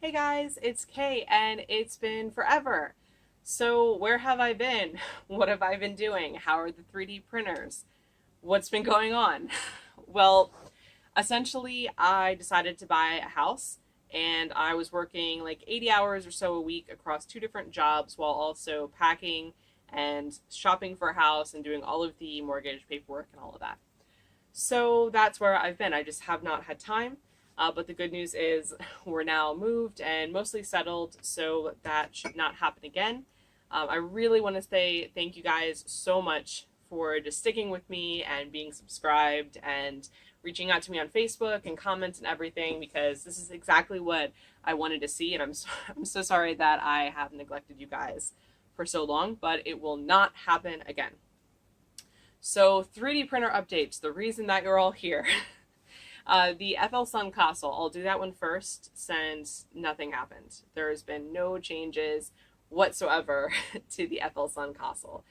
Hey guys, it's Kay, and it's been forever. So, where have I been? What have I been doing? How are the 3D printers? What's been going on? Well, essentially, I decided to buy a house, and I was working like 80 hours or so a week across two different jobs while also packing and shopping for a house and doing all of the mortgage paperwork and all of that. So that's where I've been. I just have not had time. But the good news is we're now moved and mostly settled, so that should not happen again. I really want to say thank you guys so much for just sticking with me and being subscribed and reaching out to me on Facebook and comments and everything, because this is exactly what I wanted to see. And I'm so sorry that I have neglected you guys for so long, but it will not happen again. So 3D printer updates, the reason that you're all here. The FL Sun console, I'll do that one first since nothing happened. There has been no changes whatsoever to the FL Sun console.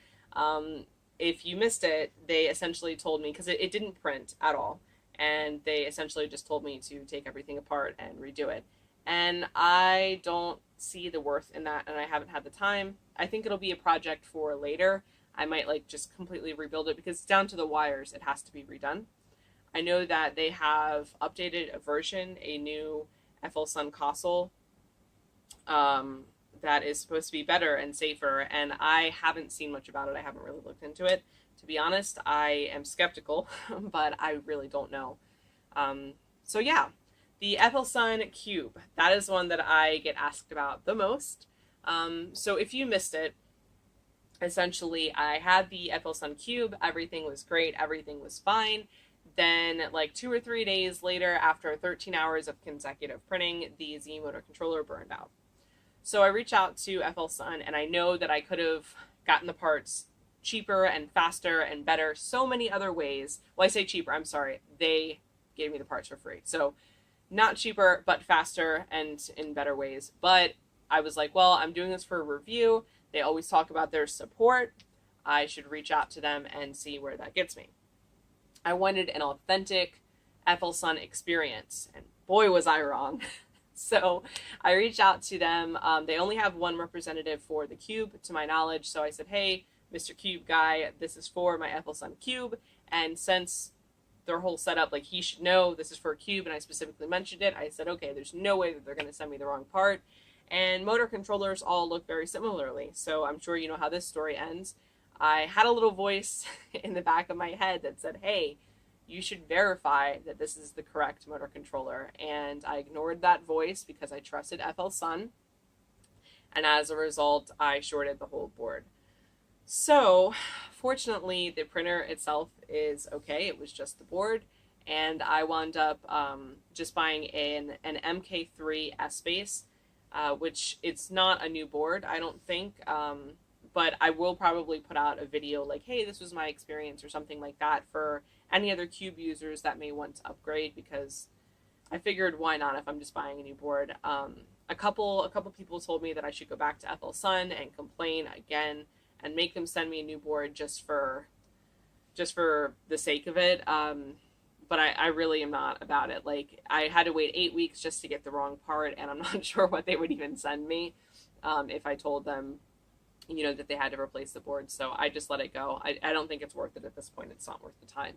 If you missed it, they essentially told me, because it didn't print at all, and they essentially just told me to take everything apart and redo it. And I don't see the worth in that, and I haven't had the time. I think it'll be a project for later. I might like just completely rebuild it because down to the wires it has to be redone. I know that they have updated a version, a new FL Sun console, that is supposed to be better and safer, and I haven't seen much about it. I haven't really looked into it. To be honest, I am skeptical, but I really don't know. So yeah, the FL Sun Cube, that is one that I get asked about the most. So if you missed it, essentially I had the FL Sun Cube, everything was great, everything was fine. Then, like 2 or 3 days later, after 13 hours of consecutive printing, the Z motor controller burned out. So I reached out to FL Sun, and I know that I could have gotten the parts cheaper and faster and better so many other ways. Well, I say cheaper, I'm sorry. They gave me the parts for free. So not cheaper, but faster and in better ways. But I was like, well, I'm doing this for a review. They always talk about their support. I should reach out to them and see where that gets me. I wanted an authentic FL Sun experience, and boy, was I wrong. So I reached out to them. They only have one representative for the Cube, to my knowledge. So I said, hey, Mr. Cube guy, this is for my FL Sun Cube. And since their whole setup, like he should know this is for a Cube, and I specifically mentioned it, I said, okay, there's no way that they're going to send me the wrong part. And motor controllers all look very similarly. So I'm sure you know how this story ends. I had a little voice in the back of my head that said, hey, you should verify that this is the correct motor controller. And I ignored that voice because I trusted FL Sun. And as a result, I shorted the whole board. So, fortunately, the printer itself is okay. It was just the board. And I wound up just buying an MK3 S-Base, which it's not a new board, I don't think. But I will probably put out a video like, hey, this was my experience or something like that for any other Cube users that may want to upgrade, because I figured why not if I'm just buying a new board. A couple people told me that I should go back to FL Sun and complain again and make them send me a new board just for the sake of it. But I really am not about it. Like, I had to wait 8 weeks just to get the wrong part, and I'm not sure what they would even send me if I told them that they had to replace the board. So I just let it go. I don't think it's worth it at this point. It's not worth the time.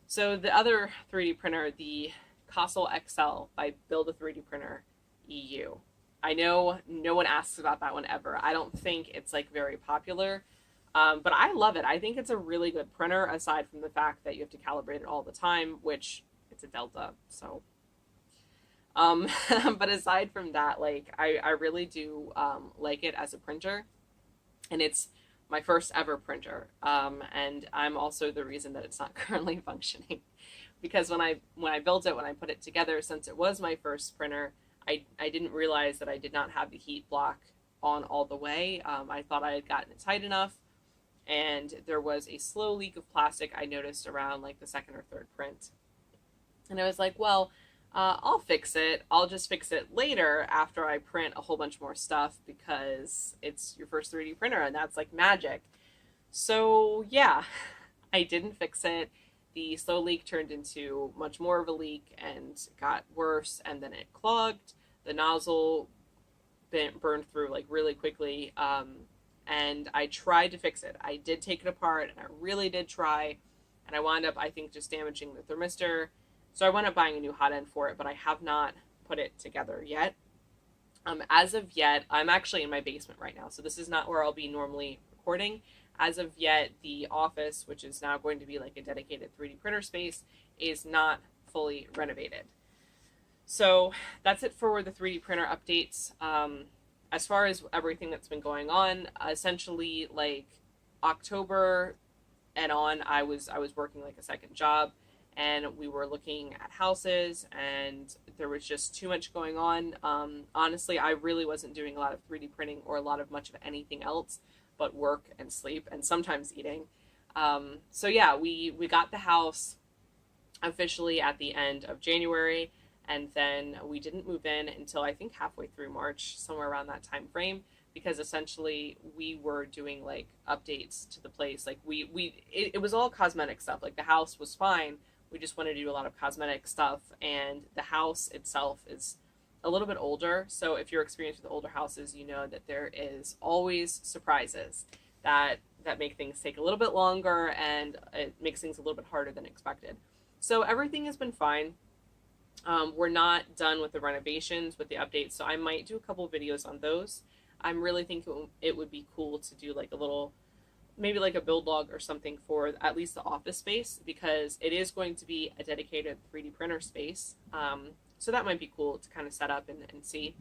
So the other 3D printer, the Cosol XL by Build a 3D Printer EU. I know no one asks about that one ever. I don't think it's like very popular, but I love it. I think it's a really good printer, aside from the fact that you have to calibrate it all the time, which it's a Delta. So, but aside from that, like I really do like it as a printer. And it's my first ever printer, and I'm also the reason that it's not currently functioning, because when I built it, when I put it together, since it was my first printer, I didn't realize that I did not have the heat block on all the way. I thought I had gotten it tight enough, and there was a slow leak of plastic I noticed around like the second or third print, and I was like, well, I'll fix it. I'll just fix it later after I print a whole bunch more stuff, because it's your first 3D printer and that's like magic. So yeah, I didn't fix it. The slow leak turned into much more of a leak and got worse, and then it clogged. The nozzle burned through like really quickly, and I tried to fix it. I did take it apart, and I really did try, and I wound up, I think, just damaging the thermistor. So I wound up buying a new hot end for it, but I have not put it together yet. As of yet, I'm actually in my basement right now, so this is not where I'll be normally recording. As of yet, the office, which is now going to be like a dedicated 3D printer space, is not fully renovated. So that's it for the 3D printer updates. As far as everything that's been going on, essentially like October and on, I was working like a second job, and we were looking at houses, and there was just too much going on. Honestly, I really wasn't doing a lot of 3D printing or a lot of much of anything else but work and sleep and sometimes eating. So yeah, we got the house officially at the end of January, and then we didn't move in until I think halfway through March, somewhere around that time frame, because essentially we were doing like updates to the place. Like it was all cosmetic stuff. Like the house was fine, we just wanted to do a lot of cosmetic stuff, and the house itself is a little bit older. So if you're experienced with older houses, you know that there is always surprises that make things take a little bit longer, and it makes things a little bit harder than expected. So everything has been fine. We're not done with the renovations, with the updates, so I might do a couple videos on those. I'm really thinking it would be cool to do like a little, maybe like a build log or something for at least the office space, because it is going to be a dedicated 3D printer space. So that might be cool to kind of set up and see.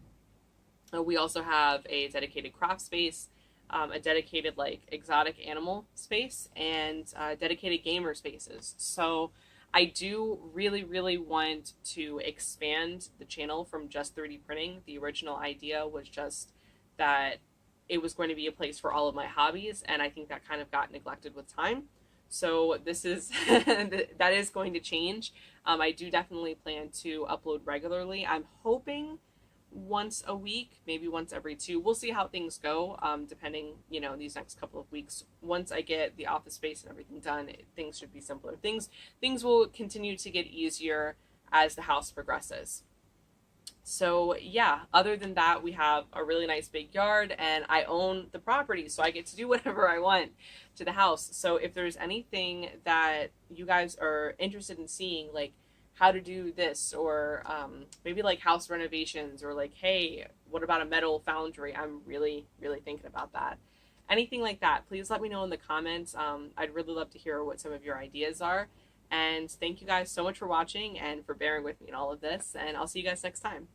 We also have a dedicated craft space, a dedicated like exotic animal space, and dedicated gamer spaces. So I do really, really want to expand the channel from just 3D printing. The original idea was just that it was going to be a place for all of my hobbies, and I think that kind of got neglected with time. So this is that is going to change. I do definitely plan to upload regularly. I'm hoping once a week, maybe once every two. We'll see how things go, depending, these next couple of weeks. Once I get the office space and everything done, things should be simpler. Things will continue to get easier as the house progresses. So yeah, other than that, we have a really nice big yard, and I own the property, so I get to do whatever I want to the house. So if there's anything that you guys are interested in seeing, like how to do this, or maybe like house renovations, or like, hey, what about a metal foundry? I'm really, really thinking about that. Anything like that, please let me know in the comments. I'd really love to hear what some of your ideas are. And thank you guys so much for watching and for bearing with me in all of this. And I'll see you guys next time.